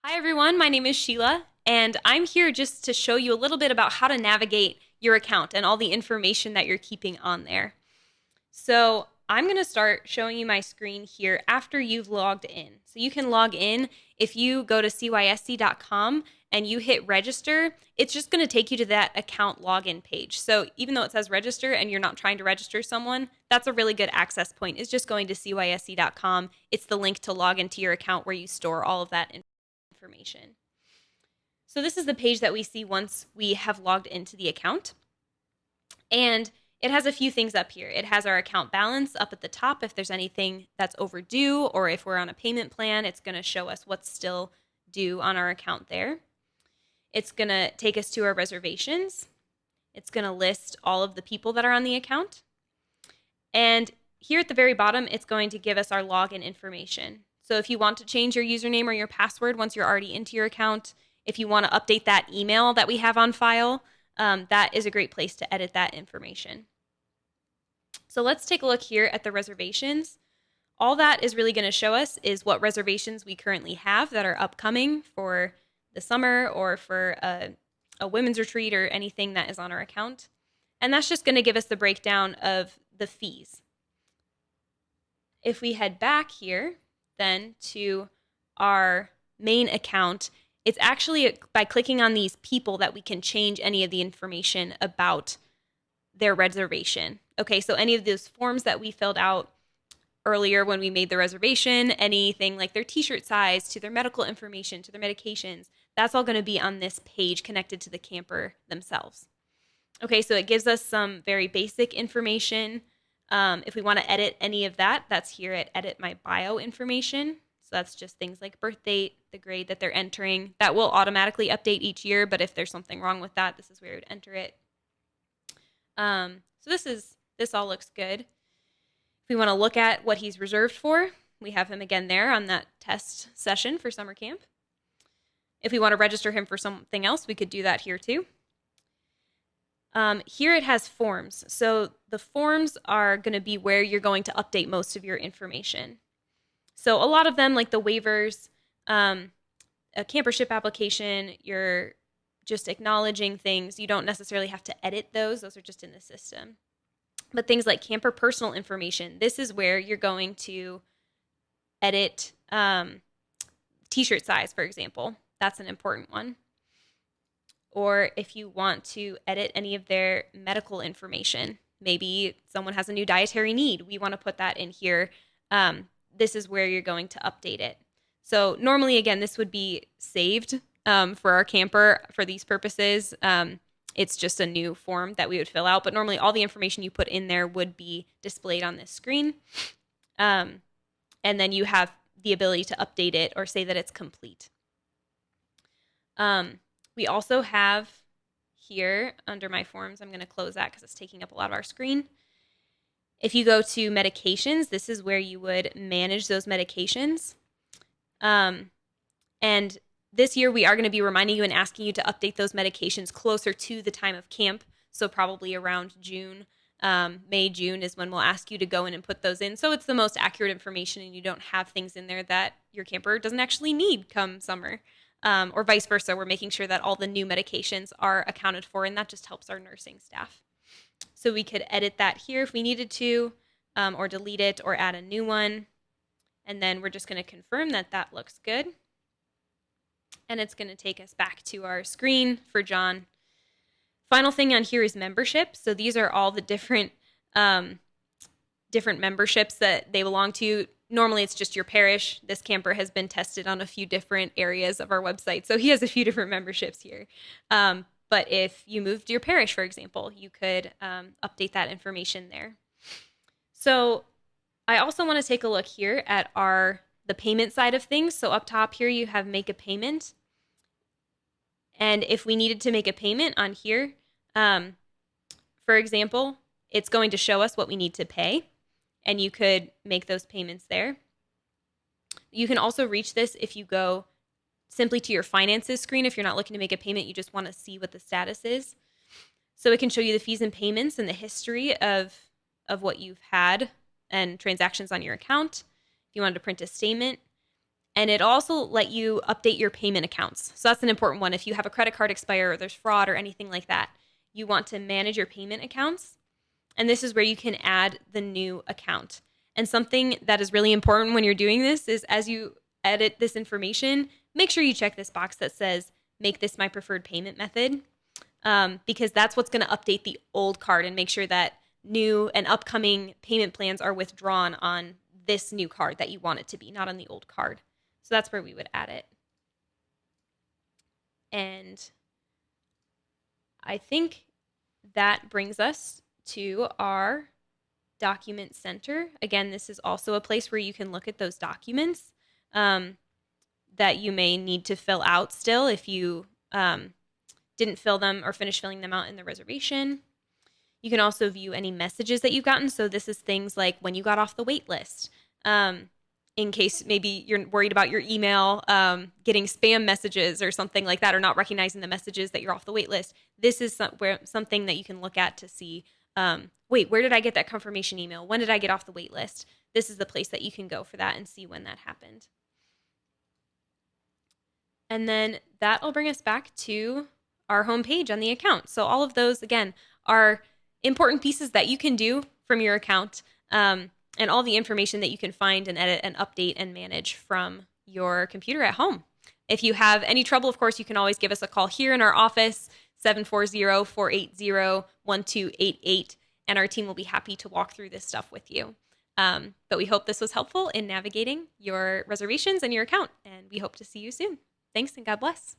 Hi everyone, my name is Sheila, and I'm here just to show you a little bit about how to navigate your account and all the information that you're keeping on there. So I'm going to start showing you my screen here after you've logged in. So you can log in if you go to cysc.com and you hit register, it's just going to take you to that account login page. So even though it says register and you're not trying to register someone, that's a really good access point. Is just going to cysc.com. It's the link to log into your account where you store all of that information. So this is the page that we see once we have logged into the account. And it has a few things up here. It has our account balance up at the top. If there's anything that's overdue or if we're on a payment plan, it's going to show us what's still due on our account there. It's going to take us to our reservations. It's going to list all of the people that are on the account. And here at the very bottom, it's going to give us our login information. So if you want to change your username or your password once you're already into your account, if you want to update that email that we have on file, that is a great place to edit that information. So let's take a look here at the reservations. All that is really going to show us is what reservations we currently have that are upcoming for the summer or for a women's retreat or anything that is on our account. And that's just going to give us the breakdown of the fees. If we head back here then to our main account, it's actually by clicking on these people that we can change any of the information about their reservation. Okay, so any of those forms that we filled out earlier when we made the reservation, anything like their t-shirt size to their medical information to their medications, that's all going to be on this page connected to the camper themselves. Okay, so it gives us some very basic information. If we want to edit any of that, that's here at Edit My Bio Information. So that's just things like birth date, the grade that they're entering. That will automatically update each year, but if there's something wrong with that, this is where you would enter it. So this all looks good. If we want to look at what he's reserved for, we have him again there on that test session for summer camp. If we want to register him for something else, we could do that here too. Here it has forms. So the forms are going to be where you're going to update most of your information. So a lot of them, like the waivers, a campership application, you're just acknowledging things. You don't necessarily have to edit those. Those are just in the system. But things like camper personal information, this is where you're going to edit t-shirt size, for example. That's an important one. Or if you want to edit any of their medical information, maybe someone has a new dietary need, we want to put that in here. This is where you're going to update it. So normally, again, this would be saved for our camper for these purposes. It's just a new form that we would fill out, but normally all the information you put in there would be displayed on this screen. And then you have the ability to update it or say that it's complete. We also have here under my forms, I'm going to close that because it's taking up a lot of our screen. If you go to medications, this is where you would manage those medications. And this year we are going to be reminding you and asking you to update those medications closer to the time of camp. So probably around June, May, June is when we'll ask you to go in and put those in. So it's the most accurate information and you don't have things in there that your camper doesn't actually need come summer. Or vice versa, we're making sure that all the new medications are accounted for, and that just helps our nursing staff. So we could edit that here if we needed to, or delete it or add a new one. And then we're just going to confirm that that looks good. And it's going to take us back to our screen for John. Final thing on here is membership. So these are all the different memberships that they belong to. Normally it's just your parish. This camper has been tested on a few different areas of our website. So he has a few different memberships here. But if you moved to your parish, for example, you could update that information there. So I also want to take a look here at the payment side of things. So up top here, you have make a payment. And if we needed to make a payment on here, for example, it's going to show us what we need to pay. And you could make those payments there. You can also reach this if you go simply to your finances screen. If you're not looking to make a payment, you just want to see what the status is. So it can show you the fees and payments and the history of what you've had and transactions on your account. If you wanted to print a statement. And it also let you update your payment accounts. So that's an important one. If you have a credit card expire or there's fraud or anything like that, you want to manage your payment accounts. And this is where you can add the new account. And something that is really important when you're doing this is as you edit this information, make sure you check this box that says, make this my preferred payment method, because that's what's going to update the old card and make sure that new and upcoming payment plans are withdrawn on this new card that you want it to be, not on the old card. So that's where we would add it. And I think that brings us to our document center. Again, this is also a place where you can look at those documents that you may need to fill out still if you didn't fill them or finish filling them out in the reservation. You can also view any messages that you've gotten. So this is things like when you got off the wait list, in case maybe you're worried about your email getting spam messages or something like that, or not recognizing the messages that you're off the wait list. This is something that you can look at to see, wait, where did I get that confirmation email? When did I get off the wait list? This is the place that you can go for that and see when that happened. And then that'll bring us back to our home page on the account. So all of those, again, are important pieces that you can do from your account, and all the information that you can find and edit and update and manage from your computer at home. If you have any trouble, of course, you can always give us a call here in our office, 740-480-1288, and our team will be happy to walk through this stuff with you. But we hope this was helpful in navigating your reservations and your account, and we hope to see you soon. Thanks, and God bless.